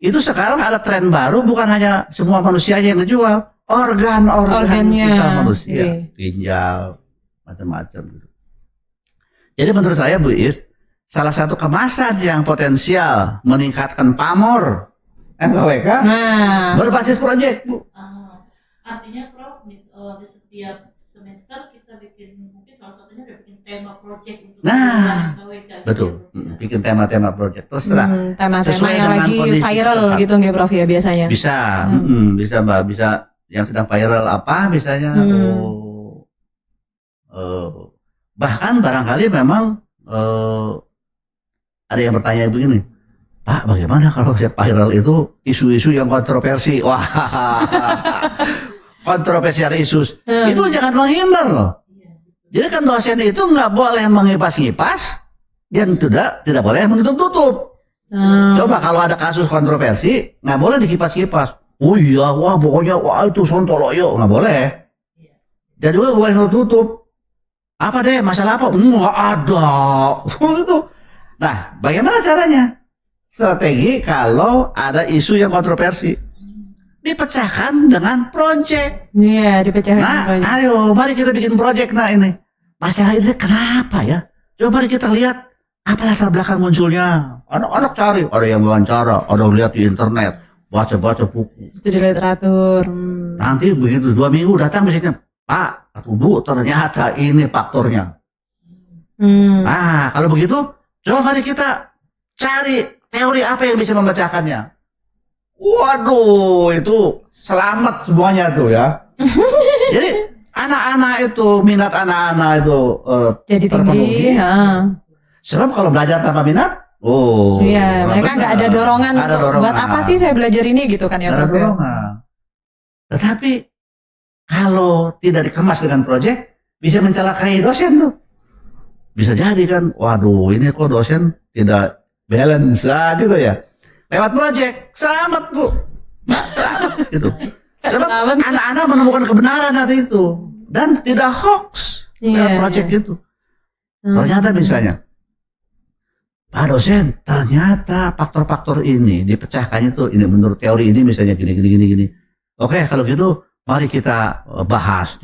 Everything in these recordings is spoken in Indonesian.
Itu sekarang ada tren baru, bukan hanya semua manusia yang dijual, organ vital manusia, ginjal, macam-macam gitu. Jadi menurut saya Bu Is, salah satu kemasan yang potensial meningkatkan pamor MKWK berbasis proyek, Bu. Artinya Prof, di setiap semester kita bikin, mungkin salah satunya udah bikin tema proyek untuk MKWK. Betul, bikin tema-tema proyek. Terus terang, tema-tema yang lagi viral setempat. Gitu nggak Prof ya biasanya? Bisa, bisa Mbak, bisa yang sedang viral apa misalnya. Bahkan barangkali memang ada yang bertanya begini, Pak, bagaimana kalau viral itu isu-isu yang kontroversi? Wah, kontroversial isu itu jangan menghindar loh. Jadi kan dosen itu nggak boleh mengipas-ngipas dan tidak boleh menutup-tutup. Coba kalau ada kasus kontroversi nggak boleh dikipas-kipas. Oh iya, wah pokoknya wah itu sontoloyo, nggak boleh. Dan juga boleh menutup. Apa deh masalah apa? Nggak ada. Itu. Nah, bagaimana caranya? Strategi kalau ada isu yang kontroversi, dipecahkan dengan proyek. Iya, dipecahkan. Nah, ayo, mari kita bikin proyek. Nah ini, masalah ini kenapa ya? Coba mari kita lihat apa latar belakang munculnya. Anak-anak cari, ada yang wawancara, ada yang lihat di internet, baca-baca buku, studi literatur. Nanti begitu 2 minggu datang misalnya, Pak, atau Bu, ternyata ini faktornya. Nah, kalau begitu, coba mari kita cari teori apa yang bisa memecahkannya. Waduh, itu selamat semuanya tuh ya. Jadi anak-anak itu, minat anak-anak itu jadi tinggi. Sebab kalau belajar tanpa minat, iya, mereka nggak ada dorongan. Buat apa sih saya belajar ini gitu kan ya, Prof? Tetapi kalau tidak dikemas dengan proyek, bisa mencelakai dosen tuh. Bisa jadi kan, waduh ini kok dosen tidak balance gitu ya. Lewat proyek, selamat Bu, selamat gitu. Sebab anak-anak menemukan kebenaran nanti itu dan tidak hoax lewat proyek itu. Ternyata misalnya, Pak dosen, ternyata faktor-faktor ini dipecahkannya tuh ini menurut teori ini misalnya gini. Oke, kalau gitu mari kita dibahas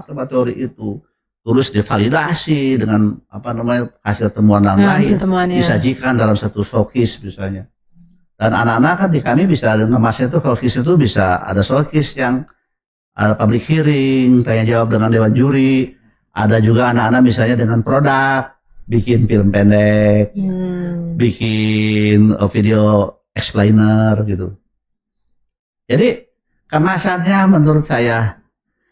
sama teori itu. Terus divalidasi dengan apa namanya hasil temuan yang lain, disajikan dalam satu showcase misalnya. Dan anak-anak kan di kami bisa ngemasnya itu showcase itu bisa ada showcase yang ada public hearing, tanya jawab dengan dewan juri, ada juga anak-anak misalnya dengan produk, bikin film pendek, bikin video explainer gitu. Jadi kemasannya menurut saya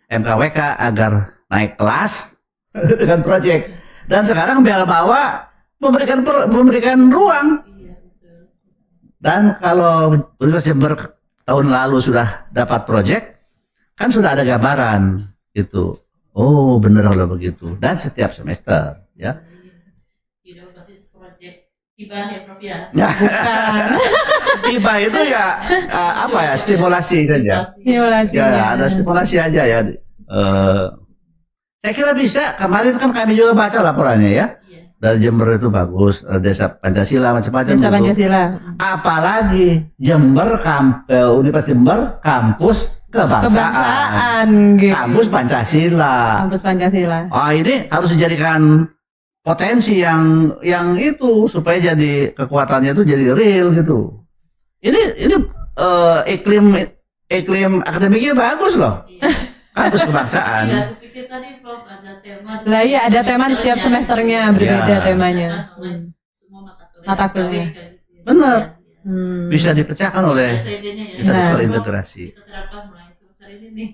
MKWK agar naik kelas dengan proyek, dan sekarang Bel Bawa memberikan ruang. Dan kalau Universitas Jember tahun lalu sudah dapat proyek, kan sudah ada gambaran gitu. Oh benar kalau begitu. Dan setiap semester ya. Tidak basis proyek hibah ya Prof ya. Hibah itu ya apa ya, stimulasi saja. Stimulasi. Ya ada stimulasi aja ya. Saya kira bisa. Kemarin kan kami juga baca laporannya ya. Dari Jember itu bagus, Desa Pancasila macam-macam. Desa Pancasila. Apalagi Jember Universitas Jember kampus kebangsaan gitu. Kampus Pancasila. Kampus Pancasila. Oh ini harus dijadikan potensi yang itu supaya jadi kekuatannya itu jadi real gitu. Ini iklim akademiknya bagus loh. Kampus kebangsaan. Iya, aku pikir tadi Prof ada tema. Lah iya, ada tema di setiap semesternya berbeda temanya. Semua mata kuliah. Benar. Bisa dipecahkan oleh kita terintegrasi. Kita terapkan mulai semester ini nih.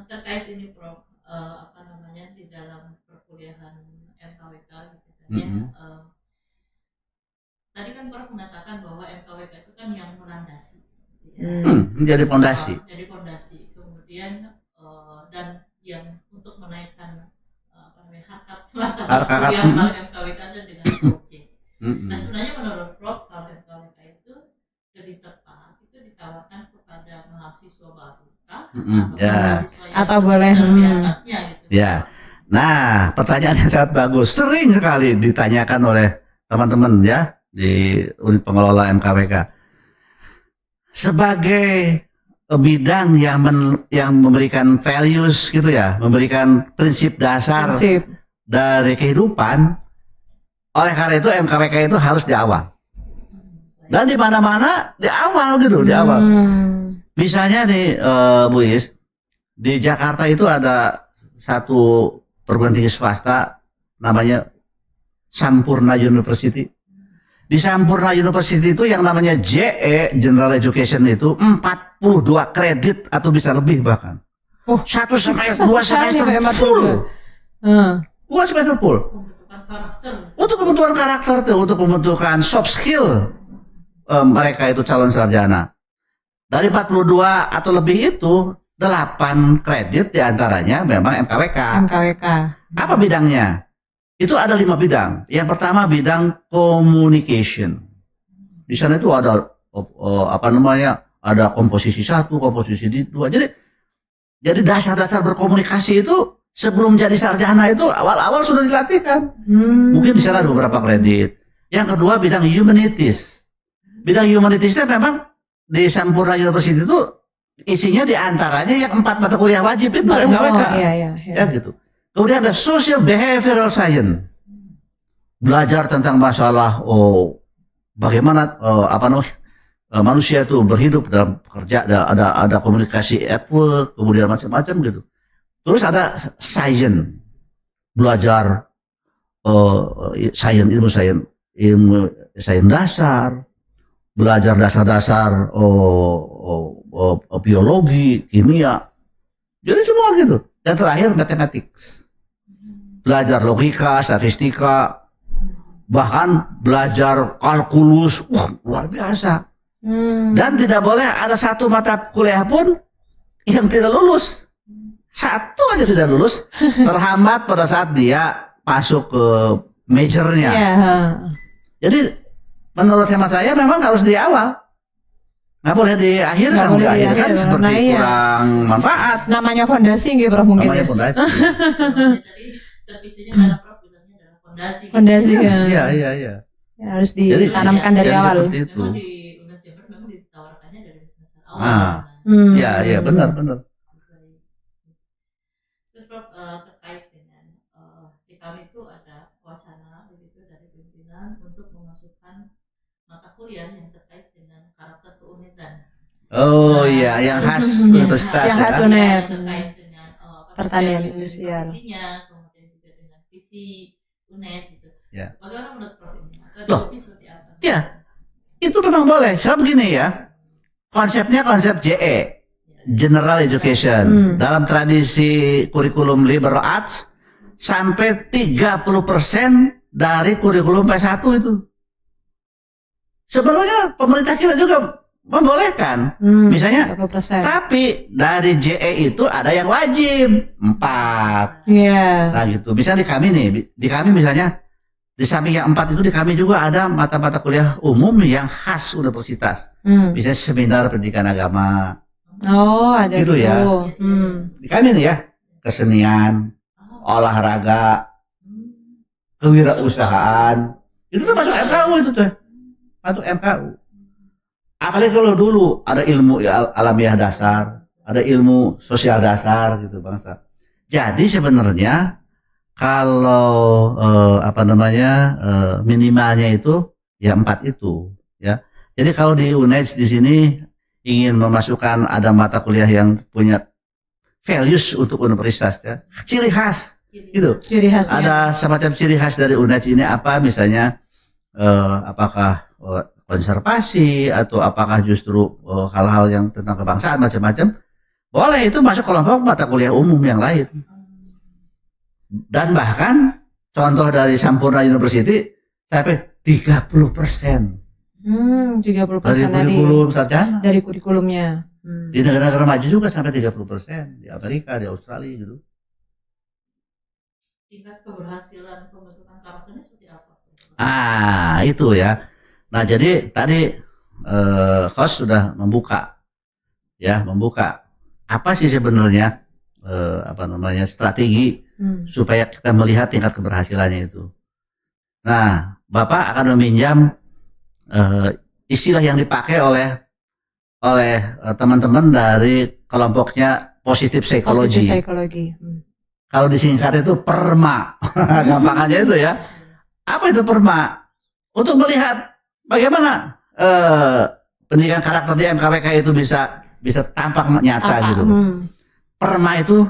Terkait ini Prof, apa namanya di dalam perkuliahan MKWK gitu kan ya. Tadi kan Prof mengatakan bahwa MKWK itu kan yang melandasi. Jadi fondasi. Jadi fondasi. Kemudian dan yang untuk menaikkan harkat MKWK dengan proyek. Nah sebenarnya menurut Prof kalau MKWK itu lebih tepat itu ditawarkan kepada mahasiswa baru kah? Atau boleh di atasnya gitu. Ya. Nah, pertanyaan yang sangat bagus. Sering sekali ditanyakan oleh teman-teman ya di unit pengelola MKWK. Sebagai bidang yang memberikan values gitu ya, memberikan prinsip dasar dari kehidupan. Oleh karena itu MKWK itu harus di awal. Dan di mana-mana di awal gitu, di awal. Misalnya nih Bu Is, di Jakarta itu ada satu perguruan tinggi swasta namanya Sampurna University. Di Sampurna University itu yang namanya JE General Education itu 42 kredit atau bisa lebih bahkan. Satu semester, dua semester full. Dua semester full. Untuk pembentukan karakter tuh, untuk pembentukan soft skill mereka itu calon sarjana. Dari 42 atau lebih itu 8 kredit diantaranya memang MKWK. Apa bidangnya? Itu ada 5 bidang. Yang pertama bidang communication. Di sana itu ada ada komposisi 1, komposisi 2. Jadi dasar-dasar berkomunikasi itu sebelum jadi sarjana itu awal-awal sudah dilatihkan. Mungkin di sana ada beberapa kredit. Yang kedua bidang humanities. Bidang humanities-nya memang di Sampurna University itu isinya diantaranya yang 4 mata kuliah wajib itu MKWK. Ya gitu. Kemudian ada social behavioral science. Belajar tentang masalah bagaimana manusia itu berhidup dalam kerja, ada komunikasi at work, kemudian macam-macam gitu. Terus ada science. Belajar ilmu sains dasar, belajar dasar-dasar biologi, kimia. Jadi semua gitu. Dan terakhir mathematics. Belajar logika, statistika, bahkan belajar kalkulus, luar biasa. Dan tidak boleh ada satu mata kuliah pun yang tidak lulus. Satu aja tidak lulus, terhambat pada saat dia masuk ke majornya. Jadi menurut hemat saya memang harus di awal. Nggak boleh di akhir kan, di akhir kan seperti kurang manfaat. Namanya fondasi gitu Prof mungkin. Namanya fondasi. Tadi terpicunya karena Prof bilangnya adalah fondasi. Fondasi kan. Iya. Ya, harus ditanamkan dari awal. Memang di Universitas memang ditawarkannya dari semester awal. Iya benar. Terus Prof terkait dengan di kami itu ada wacana begitu dari pimpinan untuk memasukkan mata kuliah yang terkait dengan karakter keunitan. Yang khas universitas. Yang khas UNER. Terkait dengan pertanian industrial. Kemudian juga dengan visi UNER gitu. Ya. Bagaimana menurut Prof ini? Seperti apa? Ya, itu memang boleh. Sebab begini ya, konsepnya konsep JE, General Education. Dalam tradisi kurikulum liberal arts, sampai 30% dari kurikulum P1 itu. Sebenarnya pemerintah kita juga membolehkan, misalnya, 30%. tapi dari JE itu ada yang wajib 4. Nah gitu. Misalnya di kami misalnya, di samping yang 4 itu di kami juga ada mata-mata kuliah umum yang khas universitas. Misalnya seminar pendidikan agama. Ada gitu ya. Di kami nih ya, kesenian, olahraga, kewirausahaan. Itu tuh masuk MKU itu tuh. Masuk MKU. Apalagi kalau dulu ada ilmu alamiah dasar, ada ilmu sosial dasar gitu bangsa. Jadi sebenarnya kalau minimalnya itu ya 4 itu ya. Jadi kalau di UNED di sini ingin memasukkan ada mata kuliah yang punya values untuk universitas ya, ciri khas gitu. Ciri khasnya. Ada semacam ciri khas dari UNED ini apa misalnya apakah konservasi atau apakah justru hal-hal yang tentang kebangsaan macam-macam, boleh itu masuk kelompok mata kuliah umum yang lain. Dan bahkan contoh dari Sampurna University sampai 30%. 30% dari kurikulum sarjana. Dari kurikulumnya. Di negara-negara maju juga sampai 30%, di Amerika, di Australia gitu. Tingkat keberhasilan pembentukan karakternya seperti apa? Itu ya. Nah, jadi tadi host sudah membuka apa sih sebenarnya strategi supaya kita melihat tingkat keberhasilannya itu. Nah, Bapak akan meminjam istilah yang dipakai oleh teman-teman dari kelompoknya positif psikologi. Kalau disingkat itu PERMA, gampangannya itu ya. Apa itu PERMA? Untuk melihat bagaimana pendidikan karakter di MKWK itu bisa tampak nyata gitu. PERMA itu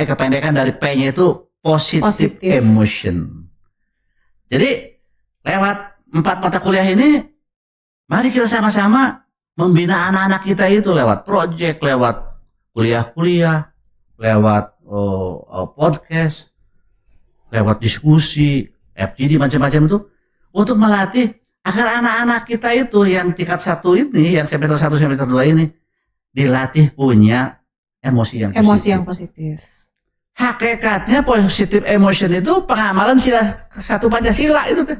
kependekan dari P-nya itu positive emotion. Jadi lewat 4 mata kuliah ini, mari kita sama-sama membina anak-anak kita itu lewat project, lewat kuliah-kuliah, lewat podcast, lewat diskusi, FGD macam-macam itu, untuk melatih agar anak-anak kita itu yang tingkat 1 ini, yang semester 1 semester 2 ini, dilatih punya emosi yang positif. Hakikatnya positive emotion itu pengamalan sila 1 Pancasila itu deh.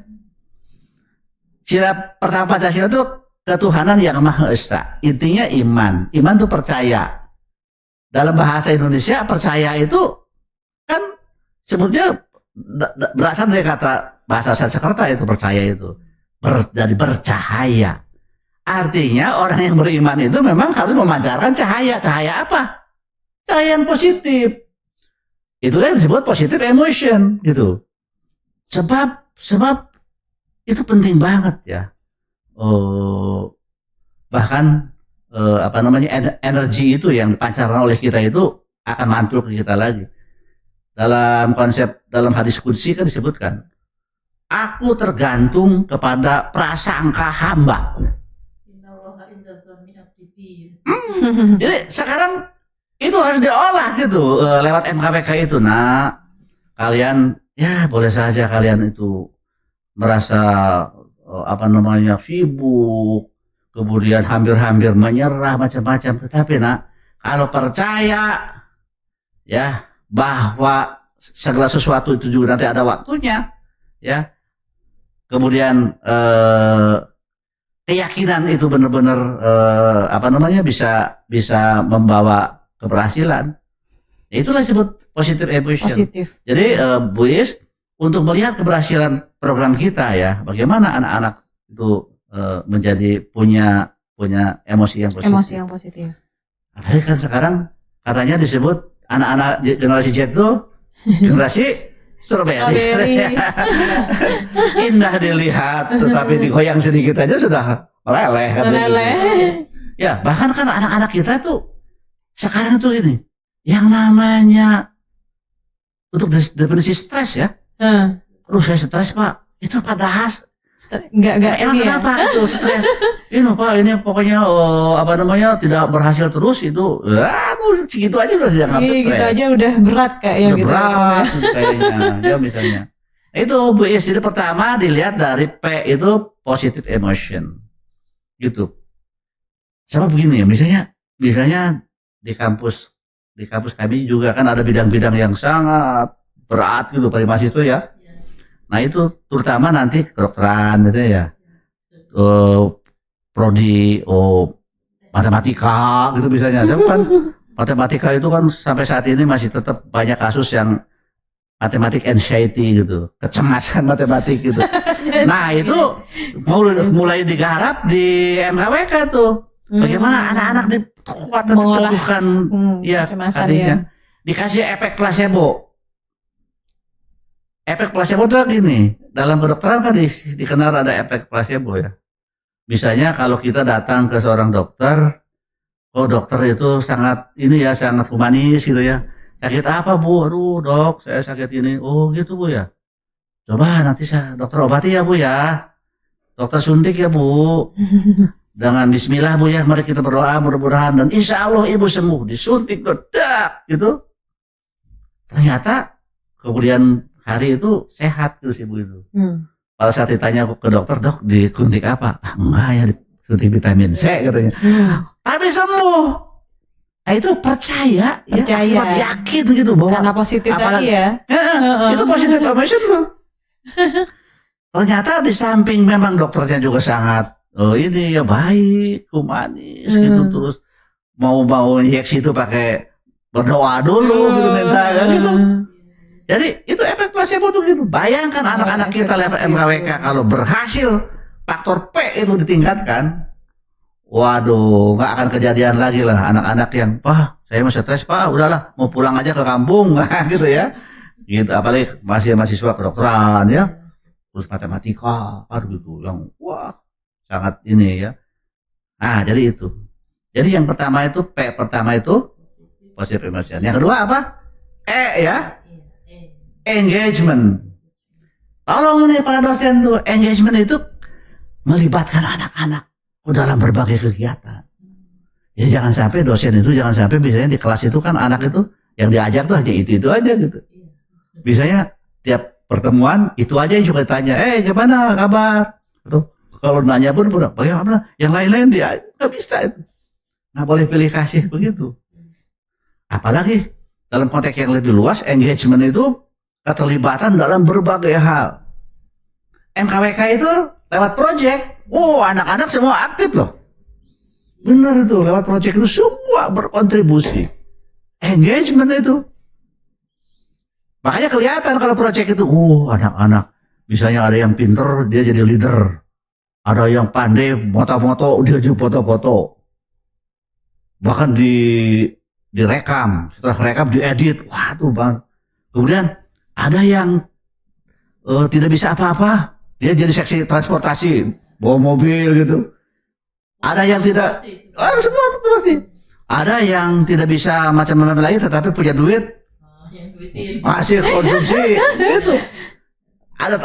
Sila pertama Pancasila itu ketuhanan yang Maha Esa. Intinya iman. Iman itu percaya. Dalam bahasa Indonesia percaya itu kan sebetulnya berasal dari kata bahasa Sanskerta itu percaya itu. Dari bercahaya. Artinya orang yang beriman itu memang harus memancarkan cahaya. Cahaya apa? Cahaya yang positif. Itulah yang disebut positive emotion gitu. Sebab itu penting banget ya. Bahkan energi itu yang dipancarkan oleh kita itu akan mantul ke kita lagi. Dalam hadis qudsi kan disebutkan, aku tergantung kepada prasangka hambaku. Jadi sekarang itu harus diolah gitu lewat MKWK itu. Nah, kalian ya boleh saja kalian itu merasa sibuk, kemudian hampir-hampir menyerah macam-macam, tetapi kalau percaya ya bahwa segala sesuatu itu juga nanti ada waktunya ya. Kemudian keyakinan itu benar-benar bisa membawa keberhasilan. Itulah disebut positive emotion. Jadi Bu Is, untuk melihat keberhasilan program kita ya, bagaimana anak-anak itu menjadi punya emosi yang positif. Apalagi kan sekarang katanya disebut anak-anak generasi Z itu generasi strawberry. Indah dilihat, tetapi digoyang sedikit aja sudah meleleh. Ya, bahkan kan anak-anak kita tuh sekarang tuh ini yang namanya untuk definisi stres ya. Saya stres Pak. Itu padahal enggak kenapa itu stres? Ini Pak, ini pokoknya tidak berhasil terus itu. Segitu aja udah dianggap stres. Gitu aja udah berat kayaknya gitu. Berat kayaknya. Ya misalnya. Itu Bu Is, jadi pertama dilihat dari P itu positive emotion. Gitu. Sama begini ya, misalnya di kampus kami juga kan ada bidang-bidang yang sangat berat gitu pada mahasiswa ya. Nah itu terutama nanti kedokteran gitu ya, prodi matematika gitu misalnya. Kan matematika itu kan sampai saat ini masih tetap banyak kasus yang matematik anxiety gitu, kecemasan matematik gitu. Nah itu mulai digarap di MKWK tuh. Bagaimana anak-anak dikuatkan diteguhkan ya tadinya dikasih efek placebo. Efek placebo itu gini, dalam kedokteran kan dikenal ada efek placebo ya. Misalnya kalau kita datang ke seorang dokter, dokter itu sangat humanis gitu ya. Sakit apa Bu? Aduh dok, saya sakit ini. Oh gitu Bu ya. Coba nanti dokter obati ya Bu ya. Dokter suntik ya Bu. Dengan bismillah Bu ya, mari kita berdoa mudah-mudahan dan insya Allah Ibu sembuh. Disuntik ledak gitu. Ternyata kemudian hari itu sehat terus Ibu itu. Pada saat ditanya ke dokter, dok disuntik apa? Enggak ya, disuntik vitamin C katanya. Tapi sembuh. Nah itu percaya. Ya, yakin gitu bahwa karena positif tadi ya. Itu positive emotion tuh. Ternyata di samping memang dokternya juga sangat ini ya baik, humanis gitu, terus mau injeksi itu pakai berdoa dulu gitu minta gitu. Jadi itu efek placebo tuh gitu. Bayangkan anak-anak kita level MKWK kalau berhasil faktor P itu ditingkatkan, waduh, nggak akan kejadian lagi lah anak-anak yang, Pak, saya mau stres Pak, udahlah mau pulang aja ke kampung, gitu ya. Gitu, apalagi masih mahasiswa kedokteran ya, terus matematika, aduh gitu, yang wah sangat ini ya. Nah, jadi itu. Jadi yang pertama itu P pertama itu positive emotion. Yang kedua apa? E ya. Engagement. Tolong ini para dosen tuh, engagement itu melibatkan anak-anak dalam berbagai kegiatan. Jadi jangan sampai dosen itu, jangan sampai misalnya di kelas itu kan anak itu yang diajar tuh hanya itu aja gitu. Misalnya tiap pertemuan itu aja yang suka ditanya, gimana kabar? Atau kalau nanya pun bagaimana? Yang lain-lain dia nggak bisa itu. Nggak boleh pilih kasih begitu. Apalagi dalam konteks yang lebih luas, engagement itu keterlibatan dalam berbagai hal. MKWK itu lewat project, anak-anak semua aktif loh. Benar itu, lewat project itu semua berkontribusi. Engagement itu. Makanya kelihatan kalau project itu, anak-anak. Misalnya ada yang pinter, dia jadi leader. Ada yang pandai, moto-moto, dia jadi foto-foto. Bahkan direkam, setelah rekam diedit. Waduh bang. Kemudian ada yang tidak bisa apa-apa, dia jadi seksi transportasi, bawa mobil gitu. Ada yang tidak, semua itu pasti. Ada yang tidak bisa macam-macam lagi, tetapi punya duit, masih konsumsi, gitu. Ada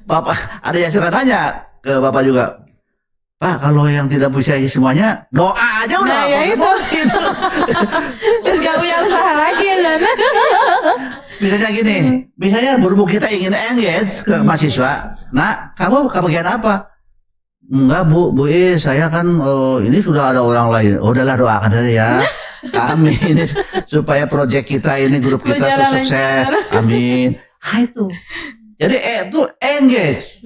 bapak, ada yang suka tanya ke bapak juga, Pak, kalau yang tidak bisa semuanya, doa aja udah. Nah, ya itu. Gitu. Terus gak punya usaha lagi ya, Zana. Misalnya gini, misalnya berhubung kita ingin engage ke mahasiswa, nah kamu kebagian apa? Enggak Bu, saya kan ini sudah ada orang lain. Udahlah doakan saja ya. Kami ini supaya proyek kita ini, grup kita tuh sukses. Amin. Itu. Jadi itu engage.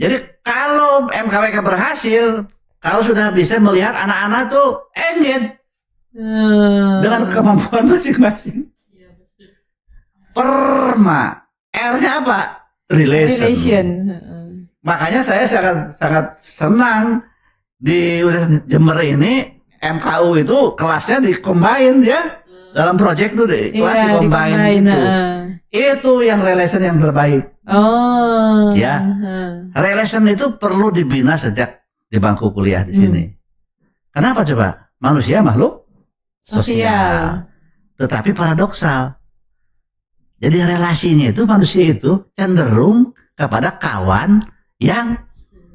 Jadi kalau MKWK berhasil, kalau sudah bisa melihat anak-anak tuh engage dengan kemampuan masing-masing. Perma, R-nya apa? Relation. Makanya saya sangat senang di Jember ini MKU itu kelasnya di-combine ya. Dalam project tuh kelas di-combine itu. Itu yang relation yang terbaik. Ya. Relation itu perlu dibina sejak di bangku kuliah di sini. Kenapa coba? Manusia makhluk sosial. Tetapi paradoksal. Jadi relasinya itu manusia itu cenderung kepada kawan yang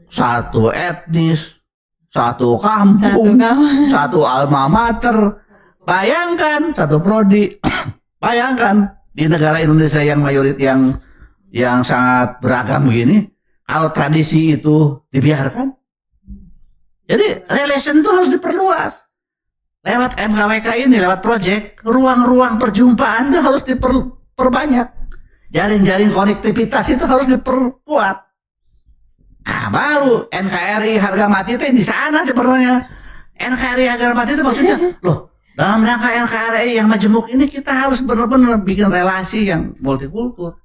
satu etnis, satu kampung, satu alma mater. Bayangkan satu prodi. Bayangkan di negara Indonesia yang mayoritas yang sangat beragam begini, kalau tradisi itu dibiarkan. Jadi relation itu harus diperluas. Lewat MKWK ini, lewat project, ruang-ruang perjumpaan itu harus diperbanyak. Jaring-jaring konektivitas itu harus diperkuat. Nah, baru NKRI harga mati itu di sana sebenarnya. NKRI harga mati itu maksudnya, loh, dalam rangka NKRI yang majemuk ini kita harus benar-benar bikin relasi yang multikultur.